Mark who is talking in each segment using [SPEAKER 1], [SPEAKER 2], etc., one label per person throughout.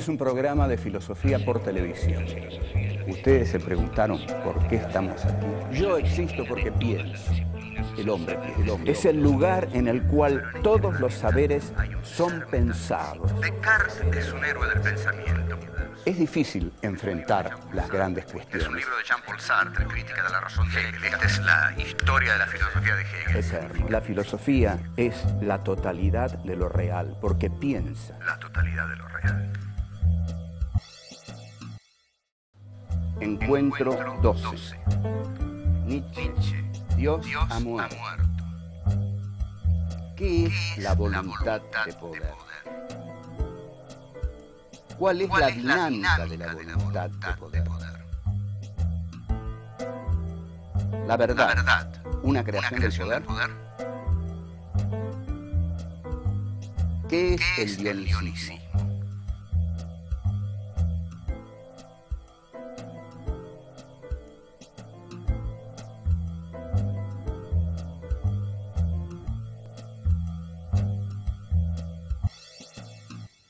[SPEAKER 1] es un programa de filosofía por televisión. Ustedes se preguntaron por qué estamos aquí. Yo existo porque pienso. El hombre es el lugar en el cual todos los saberes son pensados.
[SPEAKER 2] Descartes es un héroe del pensamiento.
[SPEAKER 1] Es difícil enfrentar las grandes cuestiones.
[SPEAKER 2] Es un libro de Jean-Paul Sartre, Crítica de la razón de Hegel. Esta es la historia de la filosofía de Hegel.
[SPEAKER 1] Eterno. La filosofía es la totalidad de lo real, porque piensa.
[SPEAKER 2] La totalidad de lo real.
[SPEAKER 1] Encuentro 12. Nietzsche. Dios ha muerto. ¿Qué es la voluntad de poder? ¿Cuál es la dinámica de la voluntad de poder? La verdad, una creación del poder. ¿Qué es el dionicismo?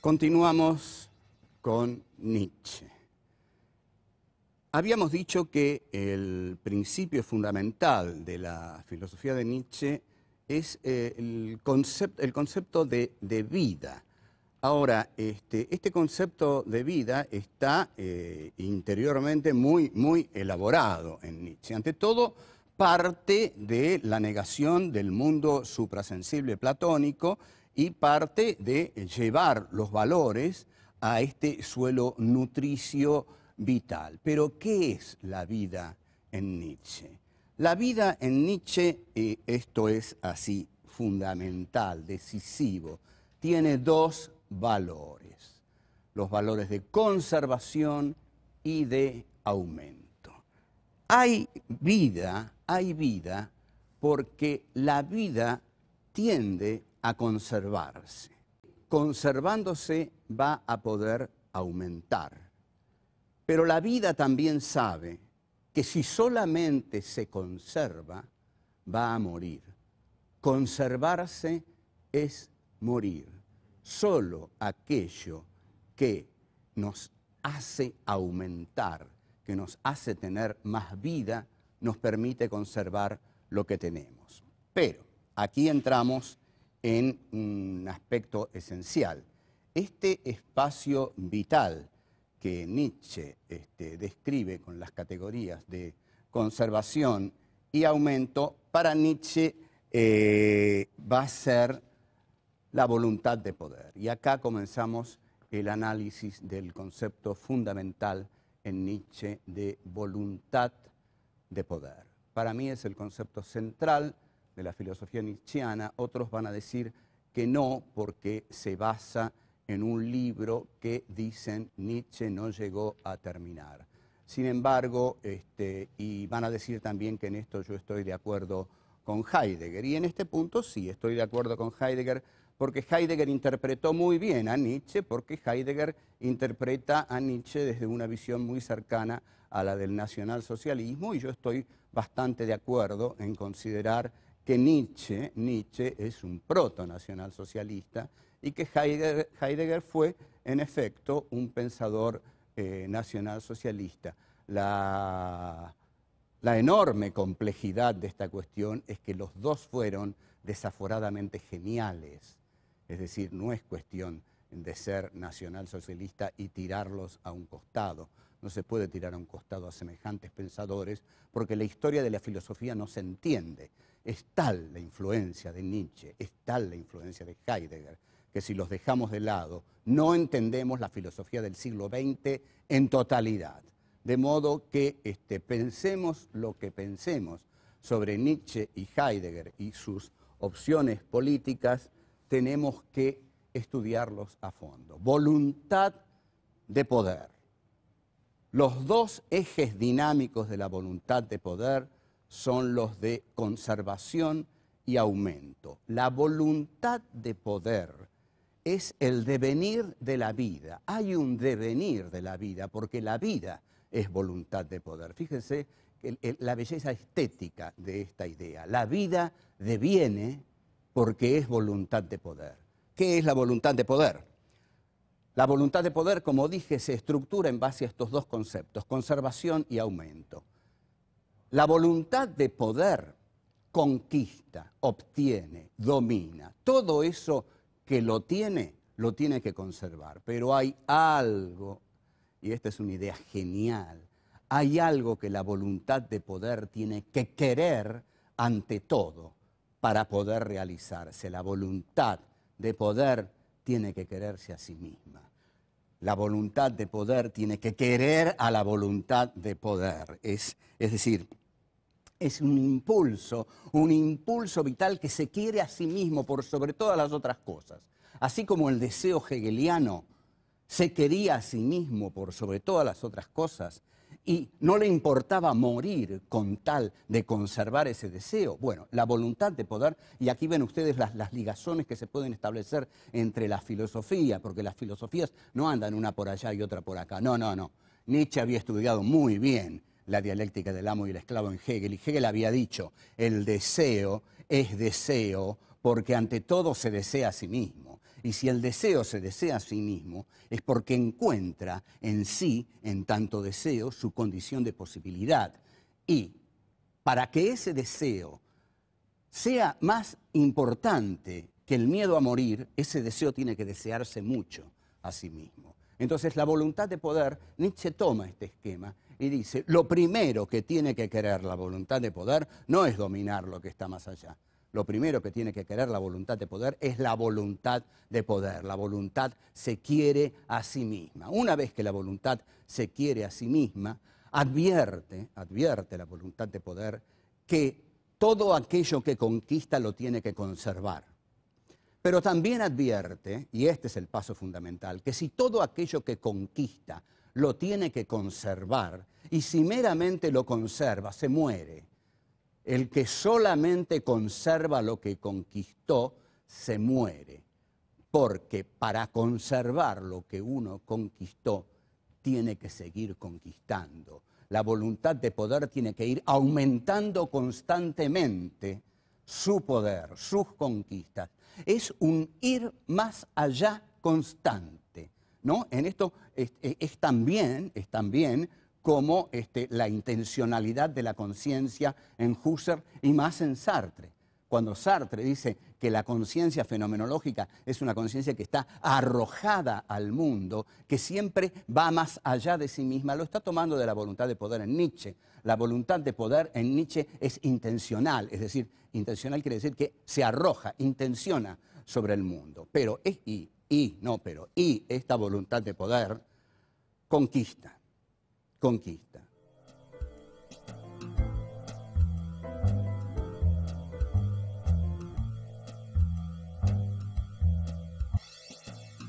[SPEAKER 1] Continuamos con Nietzsche. Habíamos dicho que el principio fundamental de la filosofía de Nietzsche es el concepto de vida. Ahora, este concepto de vida está interiormente muy elaborado en Nietzsche. Ante todo, parte de la negación del mundo suprasensible platónico y parte de llevar los valores a este suelo nutricio vital. Pero, ¿qué es la vida en Nietzsche? La vida en Nietzsche, esto es así, fundamental, decisivo, tiene dos valores: los valores de conservación y de aumento. Hay vida porque la vida tiende a conservarse. Conservándose va a poder aumentar. Pero la vida también sabe que si solamente se conserva, va a morir. Conservarse es morir. Solo aquello que nos hace aumentar, que nos hace tener más vida, nos permite conservar lo que tenemos. Pero aquí entramos en un aspecto esencial. Este espacio vital que Nietzsche describe con las categorías de conservación y aumento, para Nietzsche va a ser la voluntad de poder. Y acá comenzamos el análisis del concepto fundamental en Nietzsche de voluntad de poder. Para mí es el concepto central de la filosofía nietzscheana. Otros van a decir que no, porque se basa en un libro que dicen Nietzsche no llegó a terminar. Sin embargo, y van a decir también que en esto yo estoy de acuerdo con Heidegger. Y en este punto sí estoy de acuerdo con Heidegger, porque Heidegger interpretó muy bien a Nietzsche, porque Heidegger interpreta a Nietzsche desde una visión muy cercana a la del nacionalsocialismo, y yo estoy bastante de acuerdo en considerar que Nietzsche es un proto-nacionalsocialista y que Heidegger fue, en efecto, un pensador nacionalsocialista. La enorme complejidad de esta cuestión es que los dos fueron desaforadamente geniales. Es decir, no es cuestión de ser nacionalsocialista y tirarlos a un costado. No se puede tirar a un costado a semejantes pensadores porque la historia de la filosofía no se entiende. Es tal la influencia de Nietzsche, es tal la influencia de Heidegger, que si los dejamos de lado, no entendemos la filosofía del siglo XX en totalidad. De modo que pensemos lo que pensemos sobre Nietzsche y Heidegger y sus opciones políticas, tenemos que estudiarlos a fondo. Voluntad de poder. Los dos ejes dinámicos de la voluntad de poder son los de conservación y aumento. La voluntad de poder es el devenir de la vida. Hay un devenir de la vida, porque la vida es voluntad de poder. Fíjense la belleza estética de esta idea. La vida deviene porque es voluntad de poder. ¿Qué es la voluntad de poder? La voluntad de poder, como dije, se estructura en base a estos dos conceptos, conservación y aumento. La voluntad de poder conquista, obtiene, domina. Todo eso que lo tiene que conservar. Pero hay algo, y esta es una idea genial, hay algo que la voluntad de poder tiene que querer ante todo para poder realizarse. La voluntad de poder tiene que quererse a sí misma. La voluntad de poder tiene que querer a la voluntad de poder. Es decir, es un impulso vital que se quiere a sí mismo por sobre todas las otras cosas. Así como el deseo hegeliano se quería a sí mismo por sobre todas las otras cosas y no le importaba morir con tal de conservar ese deseo. Bueno, la voluntad de poder, y aquí ven ustedes las ligazones que se pueden establecer entre la filosofía, porque las filosofías no andan una por allá y otra por acá. No. Nietzsche había estudiado muy bien la dialéctica del amo y el esclavo en Hegel, y Hegel había dicho, el deseo es deseo porque ante todo se desea a sí mismo. Y si el deseo se desea a sí mismo, es porque encuentra en sí, en tanto deseo, su condición de posibilidad. Y para que ese deseo sea más importante que el miedo a morir, ese deseo tiene que desearse mucho a sí mismo. Entonces, la voluntad de poder, Nietzsche toma este esquema y dice, lo primero que tiene que querer la voluntad de poder no es dominar lo que está más allá. Lo primero que tiene que querer la voluntad de poder es la voluntad de poder. La voluntad se quiere a sí misma. Una vez que la voluntad se quiere a sí misma, advierte la voluntad de poder que todo aquello que conquista lo tiene que conservar. Pero también advierte, y este es el paso fundamental, que si todo aquello que conquista lo tiene que conservar, y si meramente lo conserva, se muere. El que solamente conserva lo que conquistó, se muere. Porque para conservar lo que uno conquistó, tiene que seguir conquistando. La voluntad de poder tiene que ir aumentando constantemente su poder, sus conquistas. Es un ir más allá constante, ¿no? En esto es también como la intencionalidad de la conciencia en Husserl y más en Sartre. Cuando Sartre dice que la conciencia fenomenológica es una conciencia que está arrojada al mundo, que siempre va más allá de sí misma, lo está tomando de la voluntad de poder en Nietzsche. La voluntad de poder en Nietzsche es intencional, es decir, intencional quiere decir que se arroja, intenciona sobre el mundo. Pero esta voluntad de poder conquista.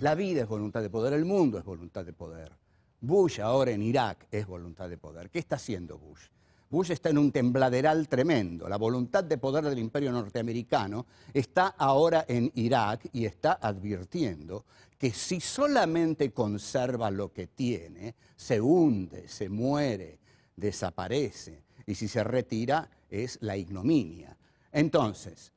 [SPEAKER 1] La vida es voluntad de poder, el mundo es voluntad de poder. Bush ahora en Irak es voluntad de poder. ¿Qué está haciendo Bush? Bush está en un tembladeral tremendo. La voluntad de poder del imperio norteamericano está ahora en Irak y está advirtiendo que si solamente conserva lo que tiene, se hunde, se muere, desaparece. Y si se retira, es la ignominia. Entonces,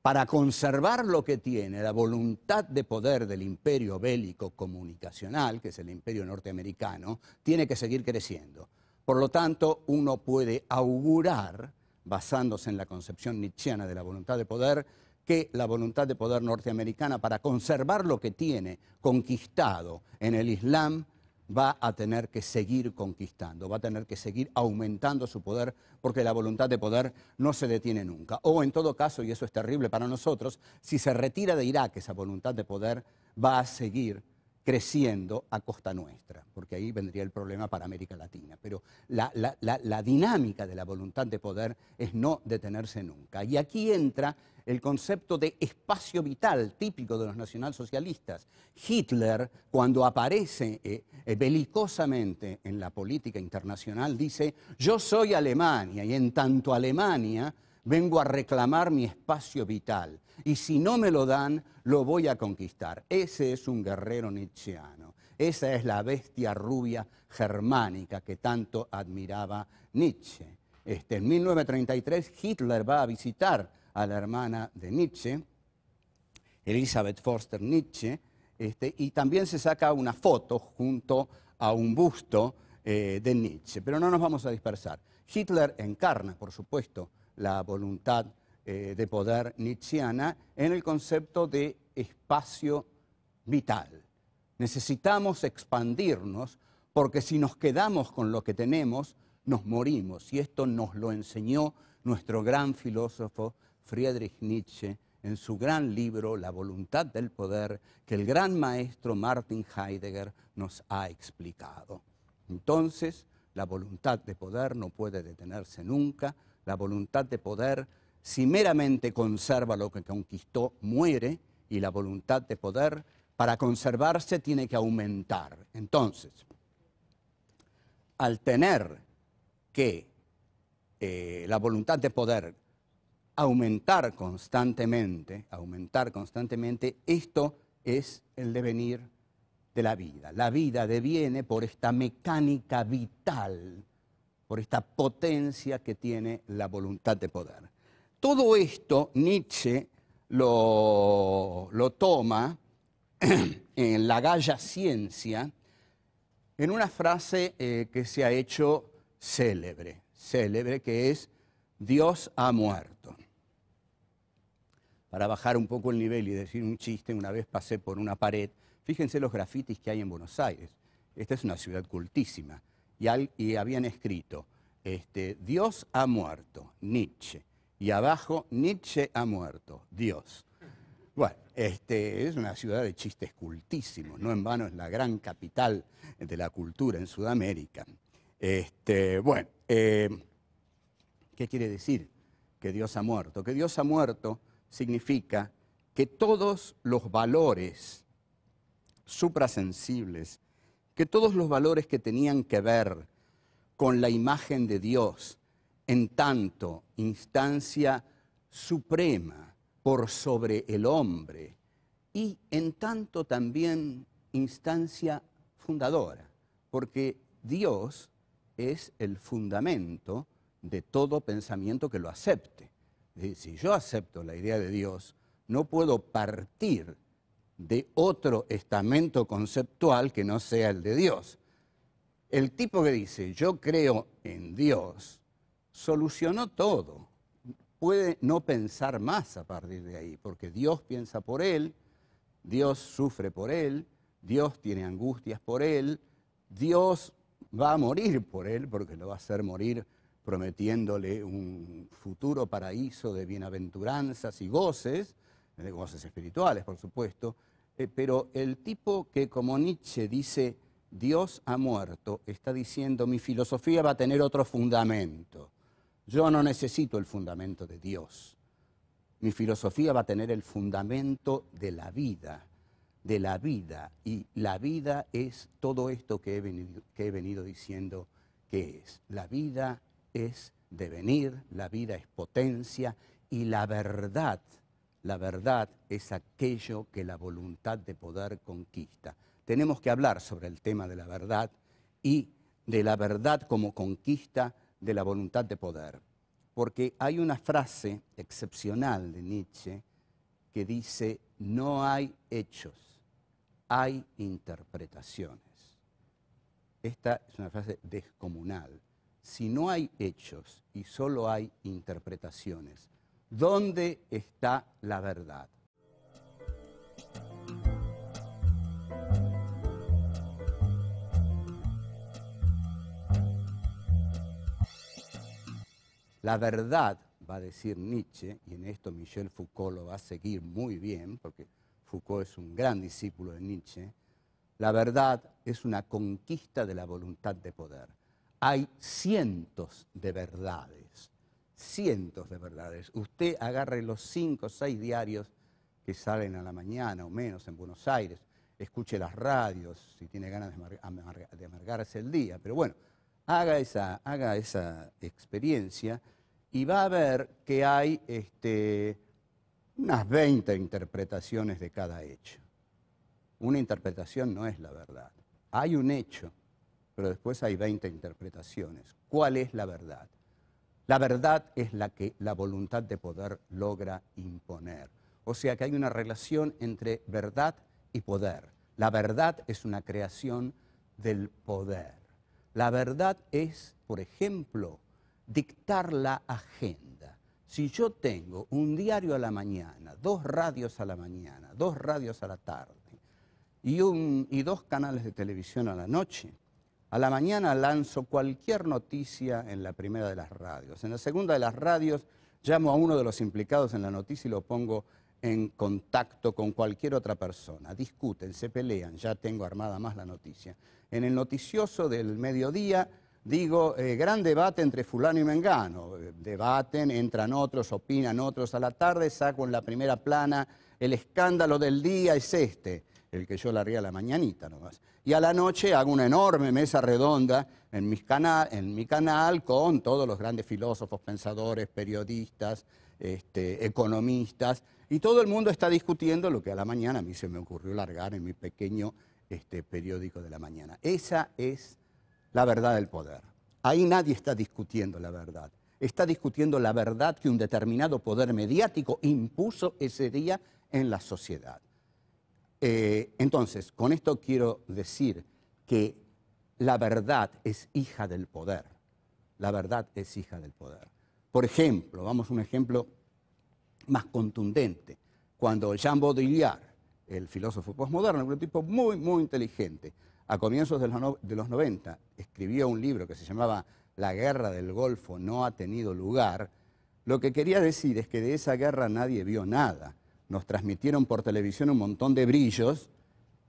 [SPEAKER 1] para conservar lo que tiene, la voluntad de poder del imperio bélico comunicacional, que es el imperio norteamericano, tiene que seguir creciendo. Por lo tanto, uno puede augurar, basándose en la concepción nietzscheana de la voluntad de poder, que la voluntad de poder norteamericana, para conservar lo que tiene conquistado en el Islam, va a tener que seguir conquistando, va a tener que seguir aumentando su poder, porque la voluntad de poder no se detiene nunca. O en todo caso, y eso es terrible para nosotros, si se retira de Irak esa voluntad de poder, va a seguir creciendo a costa nuestra, porque ahí vendría el problema para América Latina. Pero la dinámica de la voluntad de poder es no detenerse nunca. Y aquí entra el concepto de espacio vital típico de los nacionalsocialistas. Hitler, cuando aparece belicosamente en la política internacional, dice: yo soy Alemania y en tanto Alemania vengo a reclamar mi espacio vital y si no me lo dan, lo voy a conquistar. Ese es un guerrero nietzscheano. Esa es la bestia rubia germánica que tanto admiraba Nietzsche. En 1933 Hitler va a visitar a la hermana de Nietzsche, Elisabeth Förster Nietzsche, y también se saca una foto junto a un busto de Nietzsche, pero no nos vamos a dispersar. Hitler encarna, por supuesto, la voluntad de poder nietzscheana en el concepto de espacio vital. Necesitamos expandirnos porque si nos quedamos con lo que tenemos, nos morimos. Y esto nos lo enseñó nuestro gran filósofo Friedrich Nietzsche en su gran libro La voluntad del poder, que el gran maestro Martin Heidegger nos ha explicado. Entonces, la voluntad de poder no puede detenerse nunca. La voluntad de poder, si meramente conserva lo que conquistó, muere, y la voluntad de poder, para conservarse, tiene que aumentar. Entonces, al tener que la voluntad de poder aumentar constantemente, esto es el devenir de la vida. La vida deviene por esta mecánica vital, por esta potencia que tiene la voluntad de poder. Todo esto Nietzsche lo toma en La Gaia Ciencia, en una frase que se ha hecho célebre, que es Dios ha muerto. Para bajar un poco el nivel y decir un chiste, una vez pasé por una pared, fíjense los grafitis que hay en Buenos Aires. Esta es una ciudad cultísima. Y habían escrito, Dios ha muerto, Nietzsche. Y abajo, Nietzsche ha muerto, Dios. Bueno, es una ciudad de chistes cultísimos, no en vano es la gran capital de la cultura en Sudamérica. Bueno, ¿qué quiere decir que Dios ha muerto? Que Dios ha muerto significa que todos los valores suprasensibles, que todos los valores que tenían que ver con la imagen de Dios, en tanto instancia suprema por sobre el hombre y en tanto también instancia fundadora, porque Dios es el fundamento de todo pensamiento que lo acepte. Es decir, si yo acepto la idea de Dios, no puedo partir de otro estamento conceptual que no sea el de Dios. El tipo que dice, yo creo en Dios, solucionó todo. Puede no pensar más a partir de ahí, porque Dios piensa por él, Dios sufre por él, Dios tiene angustias por él, Dios va a morir por él, porque lo va a hacer morir prometiéndole un futuro paraíso de bienaventuranzas y goces espirituales, por supuesto, pero el tipo que como Nietzsche dice, Dios ha muerto, está diciendo, mi filosofía va a tener otro fundamento. Yo no necesito el fundamento de Dios. Mi filosofía va a tener el fundamento de la vida, y la vida es todo esto que he venido diciendo que es. La vida es devenir, la vida es potencia, y la verdad es aquello que la voluntad de poder conquista. Tenemos que hablar sobre el tema de la verdad y de la verdad como conquista de la voluntad de poder. Porque hay una frase excepcional de Nietzsche que dice, no hay hechos, hay interpretaciones. Esta es una frase descomunal. Si no hay hechos y solo hay interpretaciones, ¿dónde está la verdad? La verdad, va a decir Nietzsche, y en esto Michel Foucault lo va a seguir muy bien, porque Foucault es un gran discípulo de Nietzsche, la verdad es una conquista de la voluntad de poder. Hay cientos de verdades. Usted agarre los 5 o 6 diarios que salen a la mañana o menos en Buenos Aires, escuche las radios si tiene ganas de amargarse el día, pero bueno, haga esa experiencia y va a ver que hay unas 20 interpretaciones de cada hecho. Una interpretación no es la verdad. Hay un hecho, pero después hay 20 interpretaciones. ¿Cuál es la verdad? La verdad es la que la voluntad de poder logra imponer. O sea que hay una relación entre verdad y poder. La verdad es una creación del poder. La verdad es, por ejemplo, dictar la agenda. Si yo tengo un diario a la mañana, 2 radios a la mañana, 2 radios a la tarde y 2 canales de televisión a la noche, a la mañana lanzo cualquier noticia en la primera de las radios. En la segunda de las radios llamo a uno de los implicados en la noticia y lo pongo en contacto con cualquier otra persona. Discuten, se pelean, ya tengo armada más la noticia. En el noticioso del mediodía digo, gran debate entre fulano y mengano. Debaten, entran otros, opinan otros. A la tarde saco en la primera plana, el escándalo del día es este, el que yo largué a la mañanita nomás. Y a la noche hago una enorme mesa redonda en mi canal con todos los grandes filósofos, pensadores, periodistas, economistas, y todo el mundo está discutiendo lo que a la mañana a mí se me ocurrió largar en mi pequeño periódico de la mañana. Esa es la verdad del poder. Ahí nadie está discutiendo la verdad. Está discutiendo la verdad que un determinado poder mediático impuso ese día en la sociedad. Entonces, con esto quiero decir que la verdad es hija del poder. La verdad es hija del poder. Por ejemplo, vamos a un ejemplo más contundente. Cuando Jean Baudrillard, el filósofo posmoderno, un tipo muy, muy inteligente, a comienzos de los 90, escribió un libro que se llamaba La guerra del Golfo no ha tenido lugar, lo que quería decir es que de esa guerra nadie vio nada. Nos transmitieron por televisión un montón de brillos.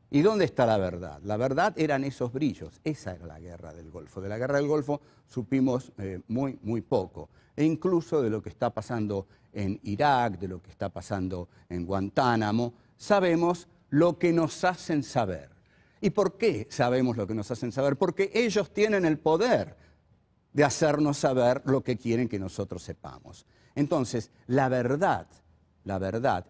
[SPEAKER 1] ¿Y dónde está la verdad? La verdad eran esos brillos. Esa era la guerra del Golfo. De la guerra del Golfo supimos muy, muy poco. E incluso de lo que está pasando en Irak, de lo que está pasando en Guantánamo, sabemos lo que nos hacen saber. ¿Y por qué sabemos lo que nos hacen saber? Porque ellos tienen el poder de hacernos saber lo que quieren que nosotros sepamos. Entonces, la verdad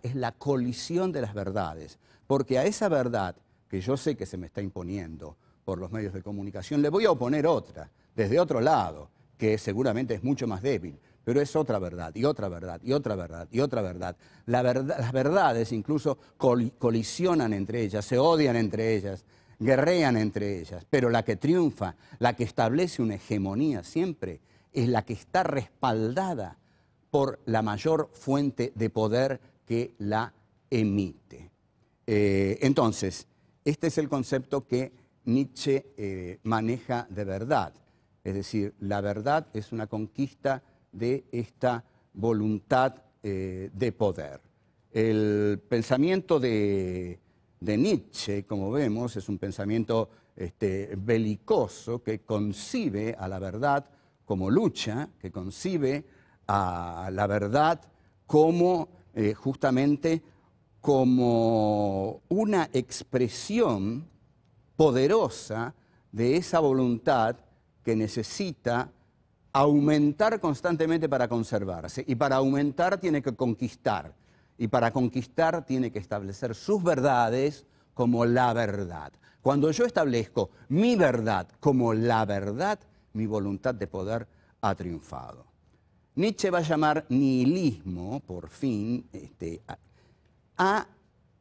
[SPEAKER 1] es la colisión de las verdades, porque a esa verdad que yo sé que se me está imponiendo por los medios de comunicación, le voy a oponer otra, desde otro lado, que seguramente es mucho más débil, pero es otra verdad, y otra verdad, y otra verdad, y otra verdad. Las verdades incluso colisionan entre ellas, se odian entre ellas, guerrean entre ellas, pero la que triunfa, la que establece una hegemonía siempre, es la que está respaldada por la mayor fuente de poder que la emite. Entonces, este es el concepto que Nietzsche maneja de verdad. Es decir, la verdad es una conquista de esta voluntad de poder. El pensamiento de Nietzsche, como vemos, es un pensamiento belicoso que concibe a la verdad como lucha, que concibe a la verdad como justamente como una expresión poderosa de esa voluntad que necesita aumentar constantemente para conservarse. Y para aumentar tiene que conquistar. Y para conquistar tiene que establecer sus verdades como la verdad. Cuando yo establezco mi verdad como la verdad, mi voluntad de poder ha triunfado. Nietzsche va a llamar nihilismo, por fin, a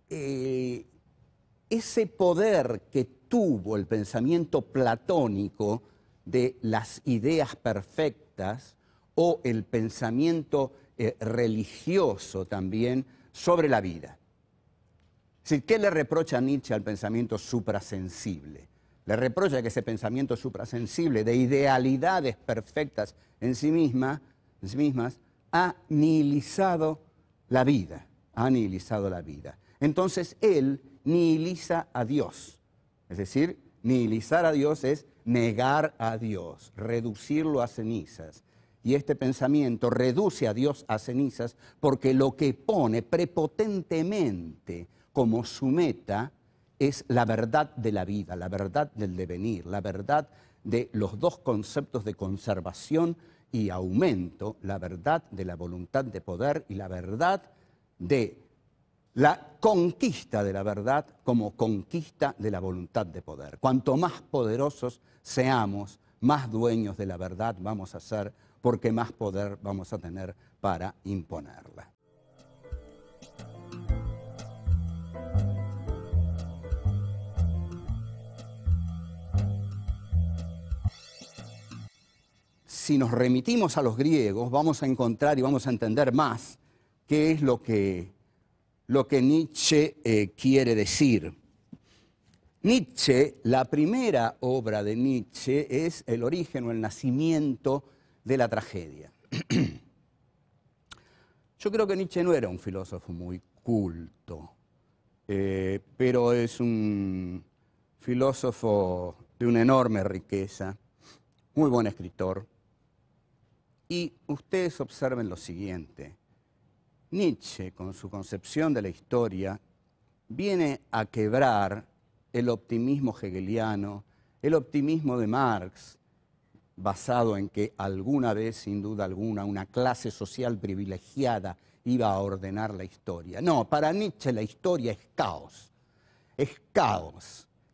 [SPEAKER 1] ese poder que tuvo el pensamiento platónico de las ideas perfectas o el pensamiento religioso también sobre la vida. Es decir, ¿qué le reprocha Nietzsche al pensamiento suprasensible? Le reprocha que ese pensamiento suprasensible de idealidades perfectas en sí mismas ha nihilizado la vida, Entonces él nihiliza a Dios, es decir, nihilizar a Dios es negar a Dios, reducirlo a cenizas. Y este pensamiento reduce a Dios a cenizas porque lo que pone prepotentemente como su meta es la verdad de la vida, la verdad del devenir, la verdad de los dos conceptos de conservación y aumento, la verdad de la voluntad de poder y la verdad de la conquista de la verdad como conquista de la voluntad de poder. Cuanto más poderosos seamos, más dueños de la verdad vamos a ser, porque más poder vamos a tener para imponerla. si nos remitimos a los griegos, vamos a encontrar y vamos a entender más qué es lo que Nietzsche quiere decir. Nietzsche, la primera obra de Nietzsche es el origen o el nacimiento de la tragedia. Yo creo que Nietzsche no era un filósofo muy culto, pero es un filósofo de una enorme riqueza, muy buen escritor. Y ustedes observen lo siguiente. Nietzsche, con su concepción de la historia, viene a quebrar el optimismo hegeliano, el optimismo de Marx, basado en que alguna vez, sin duda alguna, una clase social privilegiada iba a ordenar la historia. No, para Nietzsche la historia es caos,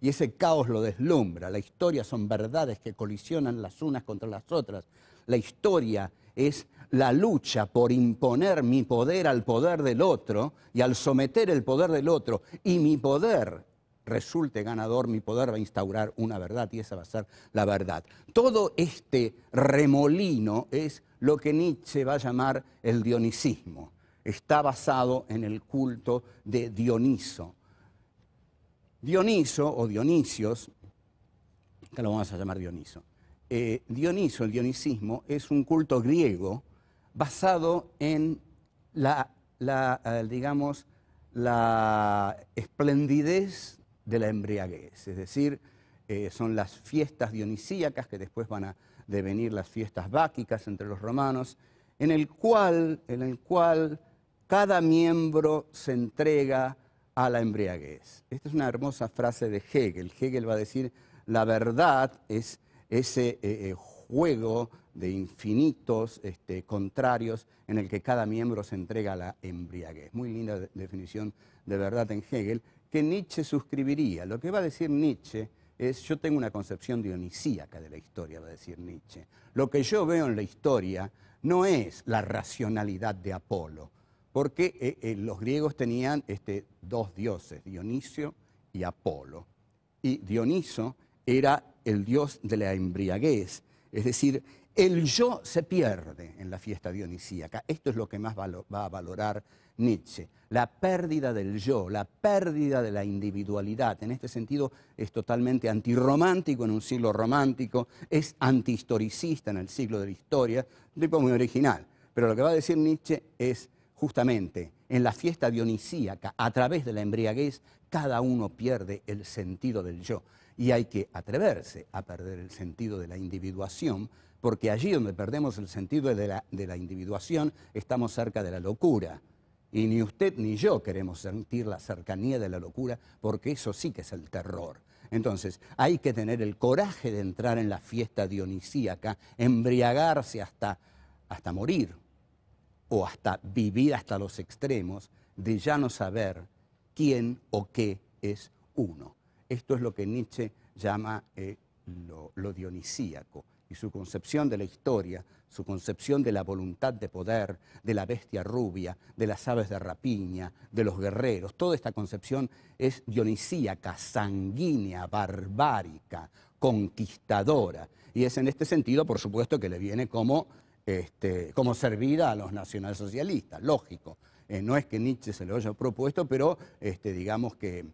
[SPEAKER 1] y ese caos lo deslumbra. La historia son verdades que colisionan las unas contra las otras. La historia es la lucha por imponer mi poder al poder del otro, y al someter el poder del otro, y mi poder resulte ganador, mi poder va a instaurar una verdad, y esa va a ser la verdad. Todo este remolino es lo que Nietzsche va a llamar el dionisismo. Está basado en el culto de Dioniso. Dioniso o Dionisios, que lo vamos a llamar Dioniso. Dioniso, el dionisismo, es un culto griego basado en digamos, la esplendidez de la embriaguez, es decir, son las fiestas dionisíacas que después van a devenir las fiestas báquicas entre los romanos, en el cual cada miembro se entrega a la embriaguez. Esta es una hermosa frase de Hegel. Hegel va a decir, la verdad es ese juego de infinitos contrarios en el que cada miembro se entrega a la embriaguez. Muy linda definición de verdad en Hegel, que Nietzsche suscribiría. Lo que va a decir Nietzsche es, yo tengo una concepción dionisíaca de la historia, va a decir Nietzsche. Lo que yo veo en la historia no es la racionalidad de Apolo, porque los griegos tenían dos dioses, Dionisio y Apolo. Y Dioniso era el dios de la embriaguez, es decir, el yo se pierde en la fiesta dionisíaca. Esto es lo que más va a valorar Nietzsche, la pérdida del yo, la pérdida de la individualidad. En este sentido es totalmente antirromántico en un siglo romántico, es antihistoricista en el siglo de la historia, un tipo muy original. Pero lo que va a decir Nietzsche es justamente, en la fiesta dionisíaca, a través de la embriaguez, cada uno pierde el sentido del yo. Y hay que atreverse a perder el sentido de la individuación, porque allí donde perdemos el sentido de la individuación, estamos cerca de la locura. Y ni usted ni yo queremos sentir la cercanía de la locura, porque eso sí que es el terror. Entonces, hay que tener el coraje de entrar en la fiesta dionisíaca, embriagarse hasta morir, o hasta vivir hasta los extremos, de ya no saber quién o qué es uno. Esto es lo que Nietzsche llama lo dionisíaco, y su concepción de la historia, su concepción de la voluntad de poder, de la bestia rubia, de las aves de rapiña, de los guerreros. Toda esta concepción es dionisíaca, sanguínea, barbárica, conquistadora. Y es en este sentido, por supuesto, que le viene como servida a los nacionalsocialistas, lógico. No es que Nietzsche se lo haya propuesto, pero digamos que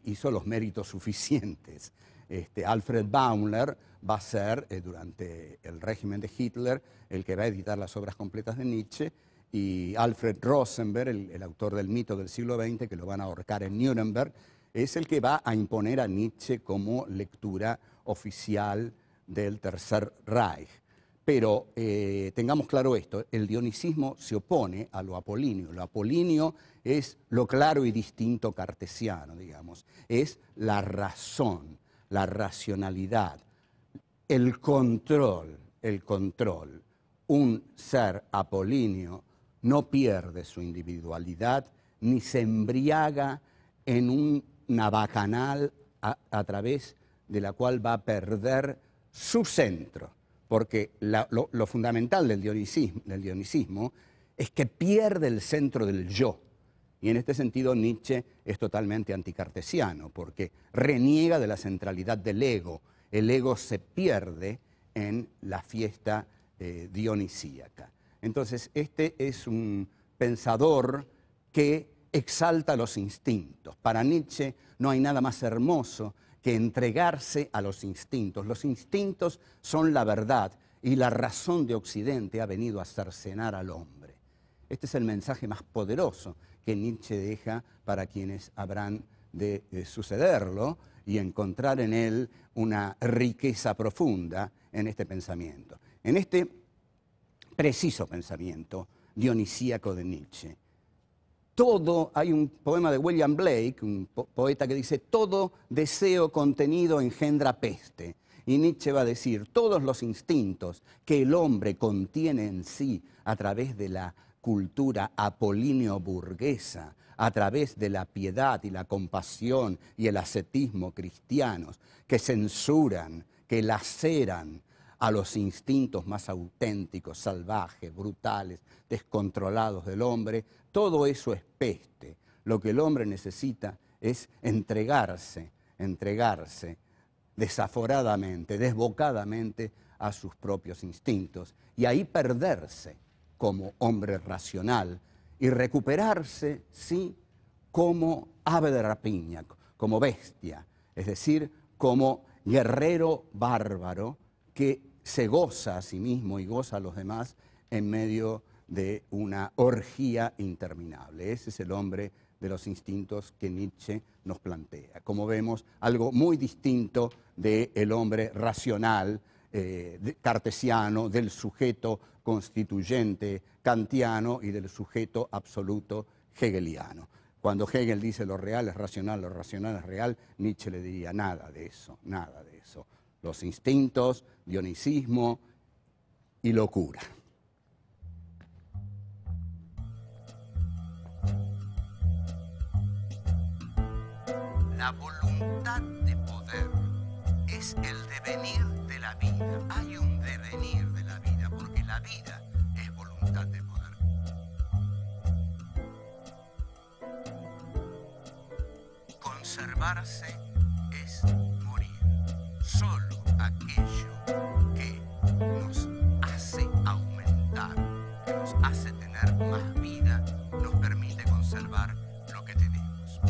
[SPEAKER 1] hizo los méritos suficientes. Alfred Baumler va a ser, durante el régimen de Hitler, el que va a editar las obras completas de Nietzsche, y Alfred Rosenberg, el autor del mito del siglo XX, que lo van a ahorcar en Nuremberg, es el que va a imponer a Nietzsche como lectura oficial del Tercer Reich. Pero tengamos claro esto, el dionisismo se opone a lo apolíneo. Lo apolíneo es lo claro y distinto cartesiano, digamos. Es la razón, la racionalidad, el control. Un ser apolíneo no pierde su individualidad ni se embriaga en una bacanal a través de la cual va a perder su centro. Porque lo fundamental del dionisismo es que pierde el centro del yo. Y en este sentido Nietzsche es totalmente anticartesiano, porque reniega de la centralidad del ego. El ego se pierde en la fiesta dionisíaca. Entonces, este es un pensador que exalta los instintos. Para Nietzsche no hay nada más hermoso que entregarse a los instintos. Los instintos son la verdad y la razón de Occidente ha venido a cercenar al hombre. Este es el mensaje más poderoso que Nietzsche deja para quienes habrán de sucederlo y encontrar en él una riqueza profunda en este pensamiento. En este preciso pensamiento dionisíaco de Nietzsche, hay un poema de William Blake, un poeta que dice: todo deseo contenido engendra peste. Y Nietzsche va a decir: todos los instintos que el hombre contiene en sí a través de la cultura apolíneo-burguesa, a través de la piedad y la compasión y el ascetismo cristianos, que censuran, que laceran a los instintos más auténticos, salvajes, brutales, descontrolados del hombre, todo eso es peste. Lo que el hombre necesita es entregarse desaforadamente, desbocadamente a sus propios instintos y ahí perderse como hombre racional y recuperarse, sí, como ave de rapiña, como bestia, es decir, como guerrero bárbaro que se goza a sí mismo y goza a los demás en medio de una orgía interminable. Ese es el hombre de los instintos que Nietzsche nos plantea. Como vemos, algo muy distinto del hombre racional, cartesiano, del sujeto constituyente kantiano y del sujeto absoluto hegeliano. Cuando Hegel dice lo real es racional, lo racional es real, Nietzsche le diría nada de eso, nada de eso. Los instintos, dionisismo y locura.
[SPEAKER 2] La voluntad de poder es el devenir de la vida. Hay un devenir de la vida, porque la vida es voluntad de poder. Conservarse es morir. Solo aquello que nos hace aumentar, que nos hace tener más vida, nos permite conservar lo que tenemos.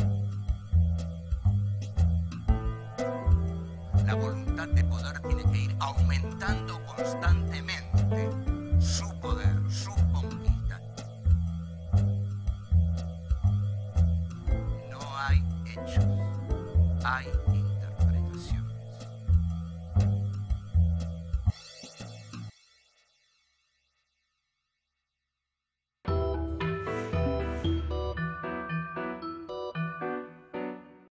[SPEAKER 2] La voluntad de poder tiene que ir aumentando constantemente su poder, su conquista.